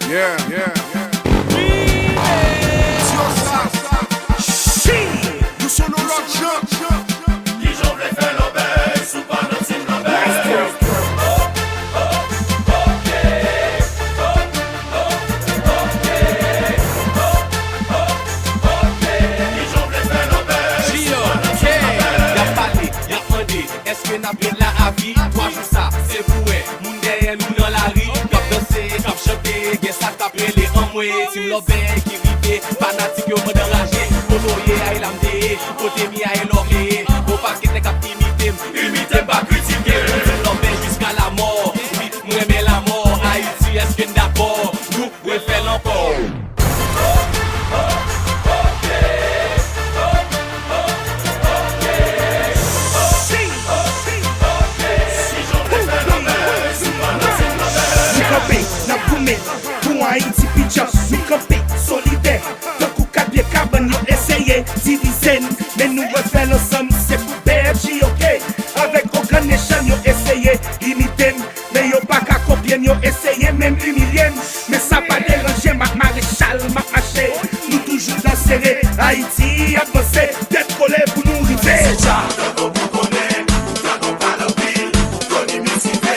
Nous sommes nos Qui j'en vais faire l'obèle, sous pas notre signe l'obèle. Est-ce que n'a pris la avis? Toi joue ça, c'est voué. Moun derrière nous dans la rue. Cap danser, cap chanter. Guess ça t'après les hommes. Tim l'obèle qui rive. Fanatique au mode enragé. Kotoye aïe l'amdé. Côté mi aïe l'orlé. Au paquet t'es cap imiter. Imiter pas critiquer. L'obèle jusqu'à la mort. Oui, moi aimer la mort. Haïti, est-ce que d'abord nous refait l'encore? Pour Haïti pidjan, mi campé solidaire. Tant qu'on cadre carbone, yo essayé diviser. Mais nous refaire ensemble, c'est pour BFJ, ok. Avec aucun nation, yo essayé imiter. Mais yo pas qu'à copier, yo essayé même humilier. Mais ça pas déranger, ma maréchal, ma haché. Nous toujours dans serré, Haïti avancé. Tête collée pour nous river. C'est ça, dans vous connaît, dans ton pas le pile, qu'on y misifé.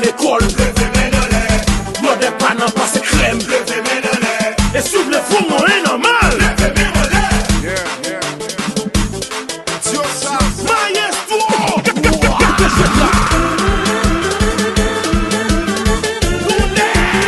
L'école.